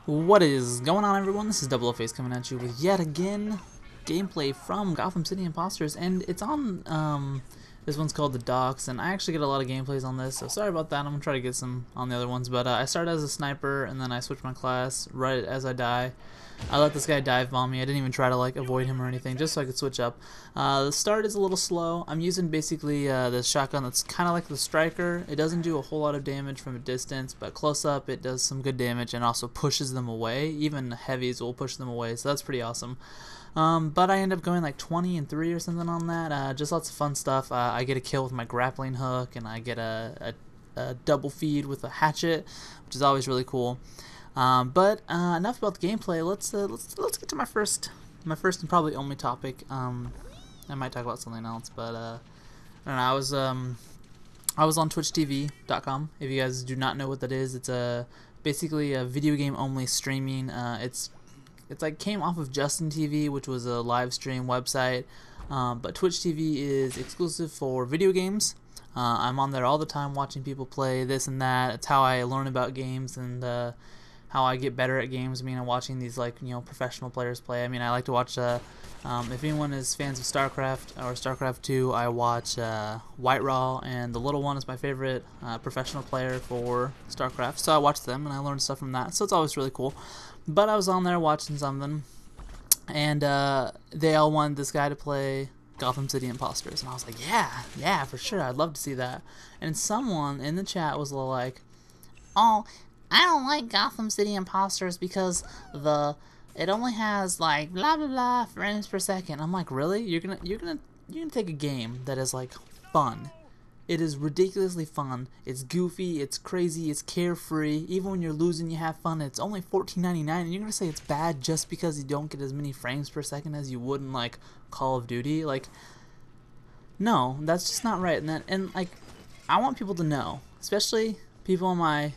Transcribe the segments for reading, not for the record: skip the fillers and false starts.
What is going on, everyone? This is Double O Face coming at you with yet again gameplay from Gotham City Imposters, and it's on this one's called the Docks, and I actually get a lot of gameplays on this, so sorry about that. I'm gonna try to get some on the other ones, but I started as a sniper and then I switched my class right as I die. I let this guy dive bomb me. I didn't even try to like avoid him or anything, just so I could switch up. The start is a little slow. I'm using basically this shotgun that's kind of like the striker. It doesn't do a whole lot of damage from a distance, but close up it does some good damage and also pushes them away. Even heavies will push them away, so that's pretty awesome. But I end up going like 20 and 3 or something on that. Just lots of fun stuff. I get a kill with my grappling hook, and I get a double feed with a hatchet, which is always really cool. But enough about the gameplay. Let's get to my first and probably only topic. I might talk about something else, but I don't know. I was on TwitchTV.com. If you guys do not know what that is, it's basically a video game only streaming. It's like came off of Justin TV, which was a live stream website. But Twitch TV is exclusive for video games. I'm on there all the time watching people play this and that. It's how I learn about games and how I get better at games. I mean, I'm watching these professional players play. I mean, I like to watch. If anyone is fans of StarCraft or StarCraft 2, I watch White Raw, and the little one is my favorite professional player for StarCraft. So I watch them and I learn stuff from that. So it's always really cool. But I was on there watching something, and they all wanted this guy to play Gotham City Imposters, and I was like, yeah, for sure, I'd love to see that. And someone in the chat was like, oh, I don't like Gotham City Imposters because it only has like blah blah blah frames per second. I'm like, really? You're gonna take a game that is like fun. It is ridiculously fun. It's goofy, it's crazy, it's carefree. Even when you're losing, you have fun. It's only $14.99, and you're gonna say it's bad just because you don't get as many frames per second as you would in like Call of Duty? Like, no, that's just not right. And like, I want people to know, especially people on my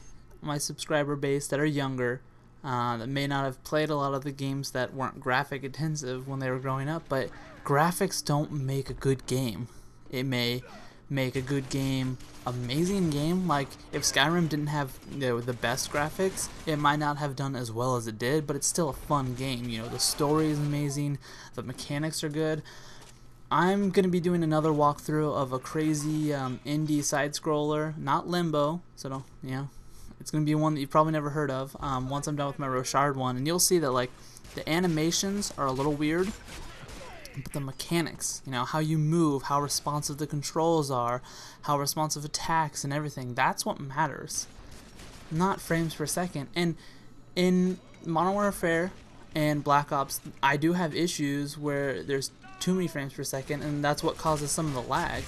subscriber base that are younger, that may not have played a lot of the games that weren't graphic intensive when they were growing up. But graphics don't make a good game. It may make a good game, amazing game. Like if Skyrim didn't have the best graphics, it might not have done as well as it did, but it's still a fun game. The story is amazing, the mechanics are good. I'm gonna be doing another walkthrough of a crazy indie side scroller, not Limbo, so don't, it's gonna be one that you've probably never heard of. Once I'm done with my Rochard one, and you'll see that like the animations are a little weird, but the mechanics, how you move, how responsive the controls are, how responsive attacks and everything, that's what matters, not frames per second. And in Modern Warfare and Black Ops, I do have issues where there's too many frames per second, and that's what causes some of the lag.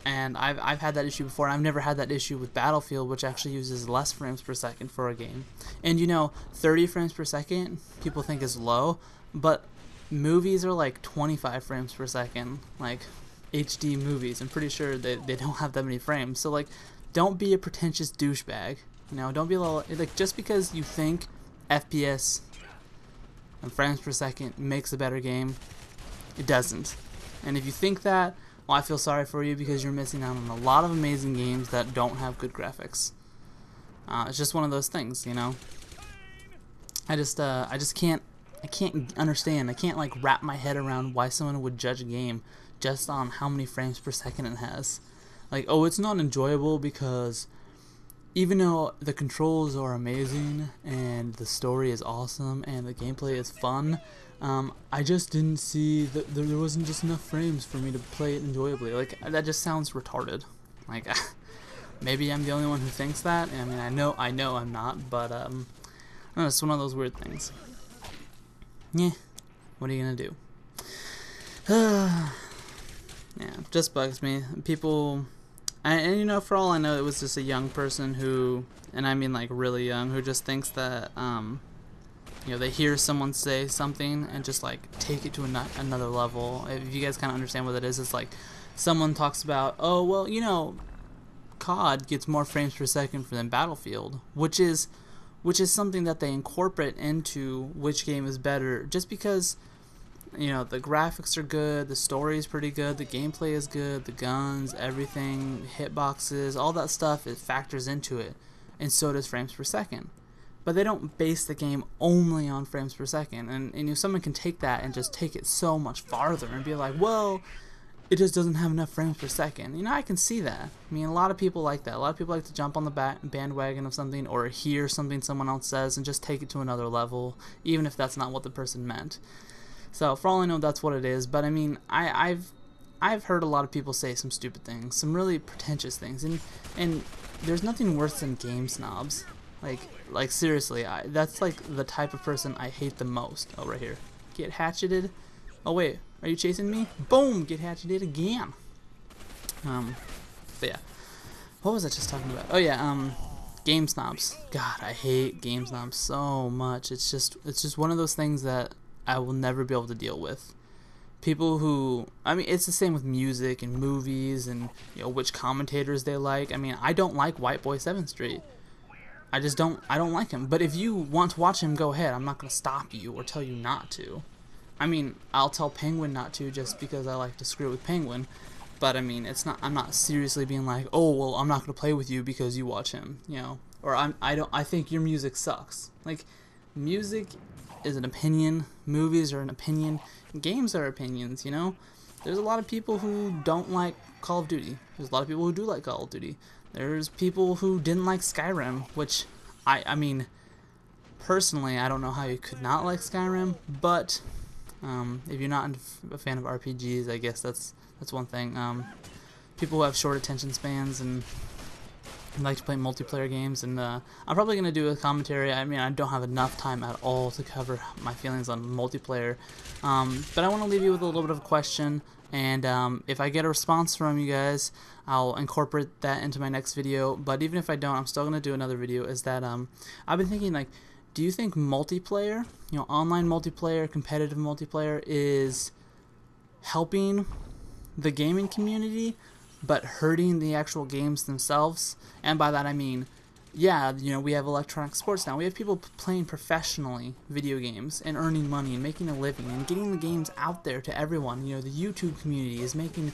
And I've had that issue before. I've never had that issue with Battlefield, which actually uses less frames per second for a game. And 30 frames per second people think is low, but movies are like 25 frames per second, like HD movies. I'm pretty sure they don't have that many frames. So like, don't be a pretentious douchebag. Don't be a little like, just because you think FPS and frames per second makes a better game, it doesn't. And if you think that, well, I feel sorry for you, because you're missing out on a lot of amazing games that don't have good graphics. It's just one of those things, I just can't understand. I can't like wrap my head around why someone would judge a game just on how many frames per second it has. Like, oh, it's not enjoyable because even though the controls are amazing and the story is awesome and the gameplay is fun, I just didn't see that there wasn't just enough frames for me to play it enjoyably. Like, that just sounds retarded. Like, maybe I'm the only one who thinks that. I mean, I know I'm not, but I don't know, it's one of those weird things. Yeah, what are you gonna do? Yeah, just bugs me. People, and for all I know, it was just a young person who, and I mean like really young, who just thinks that they hear someone say something and just like take it to another level. If you guys kind of understand what that is, it's like someone talks about, oh well, COD gets more frames per second than Battlefield, which is something that they incorporate into which game is better, just because the graphics are good, the story is pretty good, the gameplay is good, the guns, everything, hitboxes, all that stuff, it factors into it, and so does frames per second. but they don't base the game only on frames per second. And you know, someone can take that and just take it so much farther and be like, well, it just doesn't have enough frames per second. You know, I can see that. I mean, a lot of people like that. A lot of people like to jump on the bandwagon of something, or hear something someone else says and just take it to another level, even if that's not what the person meant. So for all I know, that's what it is. But I mean, I've heard a lot of people say some stupid things, some really pretentious things, and there's nothing worse than game snobs. Like seriously, that's like the type of person I hate the most. Oh, right here. Get hatcheted. Oh wait, are you chasing me? Boom! Get hatcheted again. But yeah, what was I just talking about? Oh yeah, game snobs. God, I hate game snobs so much. It's just one of those things that I will never be able to deal with. People who, I mean, it's the same with music and movies and, you know, which commentators they like. I mean, I don't like White Boy 7th Street. I don't like him. But if you want to watch him, go ahead. I'm not going to stop you or tell you not to. I mean, I'll tell Penguin not to just because I like to screw with Penguin. But I mean, I'm not seriously being like, oh, well, I'm not going to play with you because you watch him, you know. Or I think your music sucks. Like, music is an opinion, movies are an opinion, games are opinions, you know? There's a lot of people who don't like Call of Duty. There's a lot of people who do like Call of Duty. There's people who didn't like Skyrim, which, I mean, personally, I don't know how you could not like Skyrim, but if you're not a fan of RPGs, I guess that's one thing. People who have short attention spans and like to play multiplayer games, and I'm probably going to do a commentary. I mean, I don't have enough time at all to cover my feelings on multiplayer, but I want to leave you with a little bit of a question, and if I get a response from you guys, I'll incorporate that into my next video. But even if I don't, I'm still going to do another video. Is that I've been thinking, like, do you think multiplayer, you know, online multiplayer, competitive multiplayer, is helping the gaming community but hurting the actual games themselves? And by that I mean, yeah, you know, we have electronic sports now. We have people playing professionally video games and earning money and making a living and getting the games out there to everyone. You know, the YouTube community is making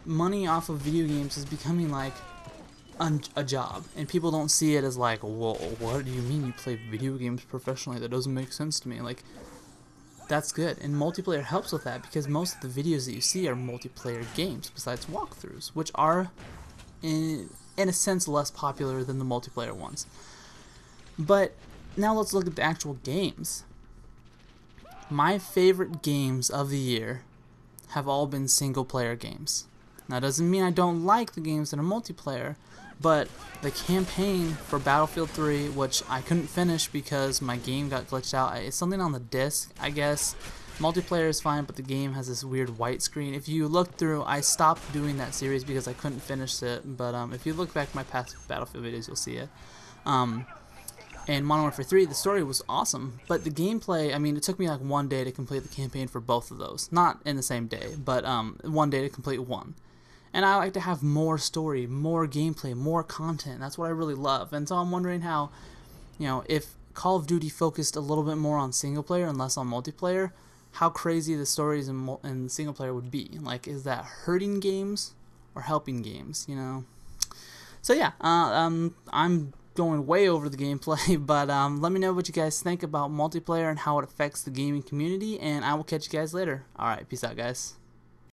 money off of video games, is becoming like a job, and people don't see it as like, whoa, what do you mean you play video games professionally? That doesn't make sense to me. Like, that's good, and multiplayer helps with that, because most of the videos that you see are multiplayer games besides walkthroughs, which are in a sense less popular than the multiplayer ones. But now let's look at the actual games. My favorite games of the year have all been single player games. Now, doesn't mean I don't like the games that are multiplayer, but the campaign for Battlefield 3, which I couldn't finish because my game got glitched out, it's something on the disc, I guess. Multiplayer is fine, but the game has this weird white screen. If you look through, I stopped doing that series because I couldn't finish it, but if you look back at my past Battlefield videos, you'll see it. And Modern Warfare 3, the story was awesome, but the gameplay, I mean, it took me like 1 day to complete the campaign for both of those. Not in the same day, but 1 day to complete one. And I like to have more story, more gameplay, more content. That's what I really love. And so I'm wondering how, you know, if Call of Duty focused a little bit more on single player and less on multiplayer, how crazy the stories in single player would be. Like, is that hurting games or helping games, you know? So yeah, I'm going way over the gameplay, but let me know what you guys think about multiplayer and how it affects the gaming community, and I will catch you guys later. Alright, peace out, guys.